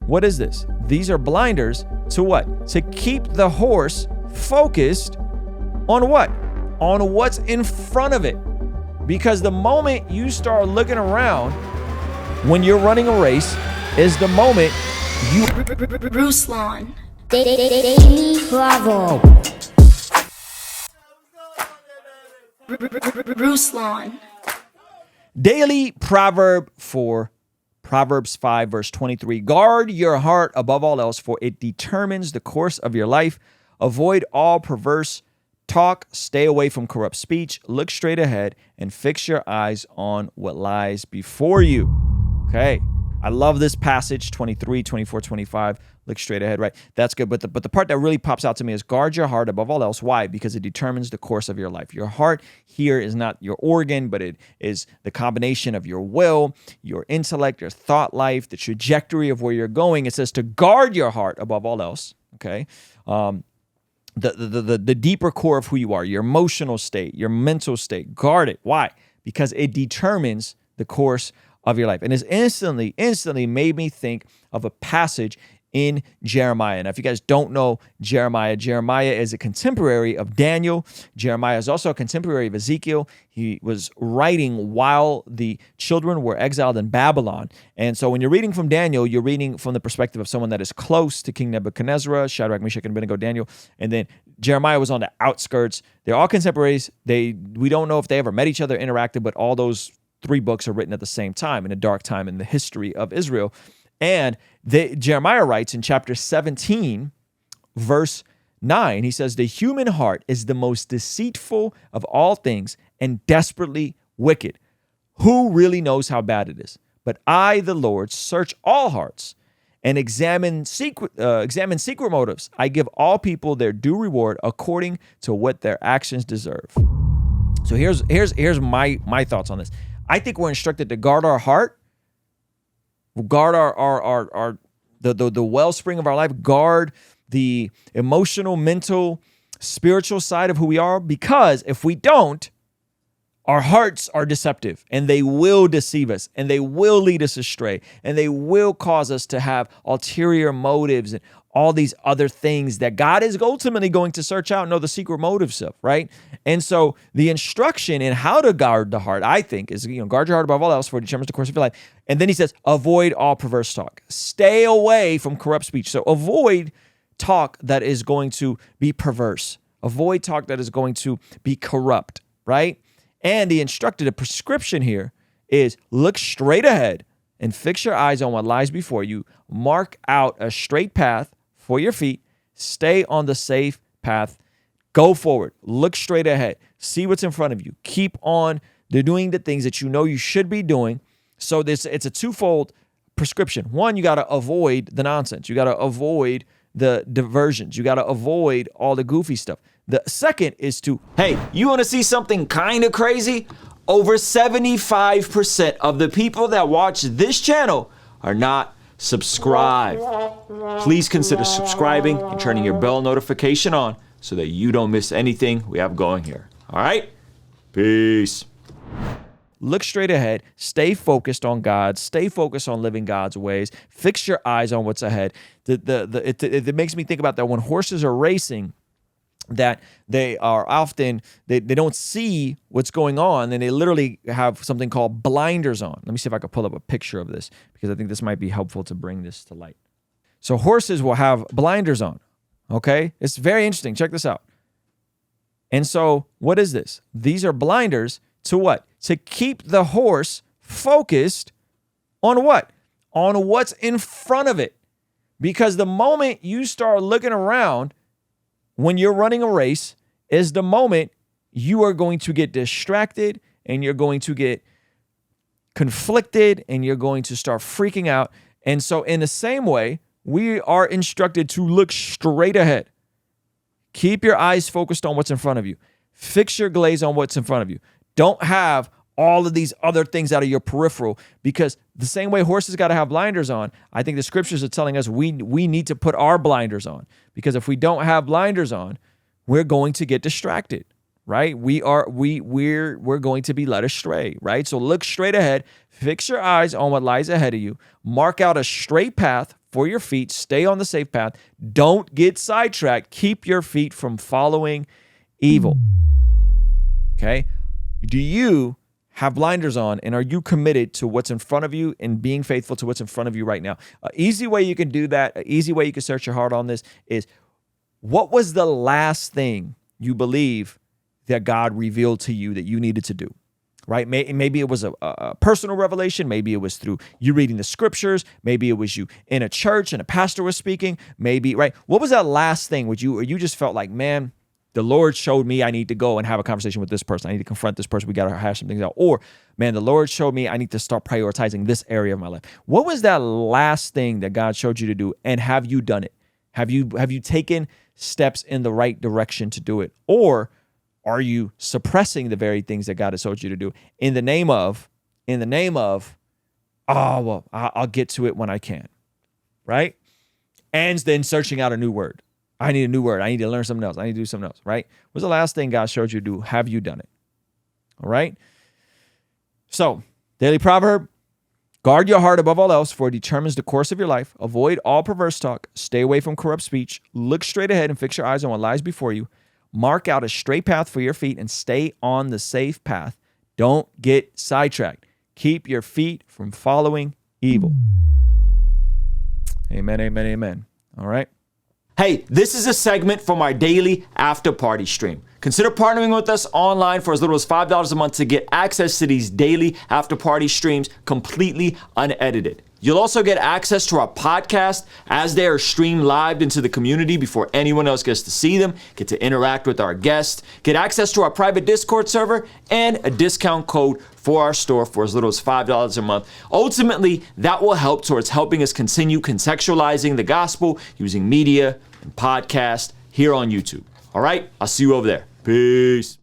what is this? These are blinders to what? To keep the horse focused on what? On what's in front of it. Because the moment you start looking around when you're running a race is the moment you... Ruslan KD. Bravo. Ruslan. Daily proverb for Proverbs 5 verse 23. Guard your heart above all else, for it determines the course of your life. Avoid all perverse talk. Stay away from corrupt speech. Look straight ahead and fix your eyes on what lies before you. Okay. I love this passage, 23, 24, 25. Look straight ahead, right? That's good. But the part that really pops out to me is guard your heart above all else. Why? Because it determines the course of your life. Your heart here is not your organ, but it is the combination of your will, your intellect, your thought life, the trajectory of where you're going. It says to guard your heart above all else, okay? The deeper core of who you are, your emotional state, your mental state, guard it. Why? Because it determines the course of your life. And it's instantly made me think of a passage in Jeremiah. Now, if you guys don't know Jeremiah is a contemporary of Daniel. Jeremiah is also a contemporary of Ezekiel. He was writing while the children were exiled in Babylon. And so when you're reading from Daniel, you're reading from the perspective of someone that is close to King Nebuchadnezzar, Shadrach, Meshach, and Abednego, Daniel. And then Jeremiah was on the outskirts. They're all contemporaries. We don't know if they ever met each other, interacted, but all those three books are written at the same time in a dark time in the history of Israel. And Jeremiah writes in chapter 17, verse 9, he says, the human heart is the most deceitful of all things and desperately wicked. Who really knows how bad it is? But I, the Lord, search all hearts and examine secret motives. I give all people their due reward according to what their actions deserve. So here's my thoughts on this. I think we're instructed to guard our heart, guard the wellspring of our life, guard the emotional, mental, spiritual side of who we are, because if we don't, our hearts are deceptive and they will deceive us and they will lead us astray and they will cause us to have ulterior motives and all these other things that God is ultimately going to search out and know the secret motives of, right? And so the instruction in how to guard the heart, I think, is, guard your heart above all else, for it determines the course of your life. And then he says, avoid all perverse talk. Stay away from corrupt speech. So avoid talk that is going to be perverse. Avoid talk that is going to be corrupt, right? And the instructed, a prescription here is look straight ahead and fix your eyes on what lies before you. Mark out a straight path for your feet. Stay on the safe path. Go forward. Look straight ahead. See what's in front of you. Keep on doing the things that you know you should be doing. So it's a twofold prescription. One, you got to avoid the nonsense. You got to avoid the diversions. You got to avoid all the goofy stuff. The second is to, hey, you want to see something kind of crazy? Over 75% of the people that watch this channel are not subscribed. Please consider subscribing and turning your bell notification on so that you don't miss anything we have going here. All right? Peace. Look straight ahead. Stay focused on God. Stay focused on living God's ways. Fix your eyes on what's ahead. It makes me think about that when horses are racing, that they are often, they don't see what's going on, and they literally have something called blinders on. Let me see if I can pull up a picture of this, because I think this might be helpful to bring this to light. So horses will have blinders on, okay? It's very interesting. Check this out. And so what is this? These are blinders to what? To keep the horse focused on what? On what's in front of it. Because the moment you start looking around when you're running a race is the moment you are going to get distracted and you're going to get conflicted and you're going to start freaking out. And so in the same way, we are instructed to look straight ahead. Keep your eyes focused on what's in front of you. Fix your gaze on what's in front of you. Don't have all of these other things out of your peripheral, because the same way horses got to have blinders on, I think the scriptures are telling us we need to put our blinders on, because if we don't have blinders on, we're going to get distracted, right? We're going to be led astray, right? So look straight ahead, fix your eyes on what lies ahead of you, mark out a straight path for your feet, stay on the safe path, don't get sidetracked, keep your feet from following evil. Okay? Do you have blinders on, and are you committed to what's in front of you and being faithful to what's in front of you right now? An easy way you can do that, an easy way you can search your heart on this is, what was the last thing you believe that God revealed to you that you needed to do, right? Maybe it was a personal revelation. Maybe it was through you reading the scriptures. Maybe it was you in a church and a pastor was speaking. Maybe, right? What was that last thing or you just felt like, man, the Lord showed me I need to go and have a conversation with this person. I need to confront this person. We got to hash some things out. Or, man, the Lord showed me I need to start prioritizing this area of my life. What was that last thing that God showed you to do? And have you done it? Have you taken steps in the right direction to do it? Or are you suppressing the very things that God has told you to do in the name of, oh, well, I'll get to it when I can, right? And then searching out a new word. I need a new word. I need to learn something else. I need to do something else, right? What's the last thing God showed you to do? Have you done it? All right? So, daily proverb, guard your heart above all else, for it determines the course of your life. Avoid all perverse talk. Stay away from corrupt speech. Look straight ahead and fix your eyes on what lies before you. Mark out a straight path for your feet and stay on the safe path. Don't get sidetracked. Keep your feet from following evil. Amen, amen, amen. All right? Hey, this is a segment from our daily after party stream. Consider partnering with us online for as little as $5 a month to get access to these daily after party streams completely unedited. You'll also get access to our podcast as they are streamed live into the community before anyone else gets to see them, get to interact with our guests, get access to our private Discord server, and a discount code for our store for as little as $5 a month. Ultimately, that will help towards helping us continue contextualizing the gospel using media and podcast here on YouTube. All right, I'll see you over there. Peace.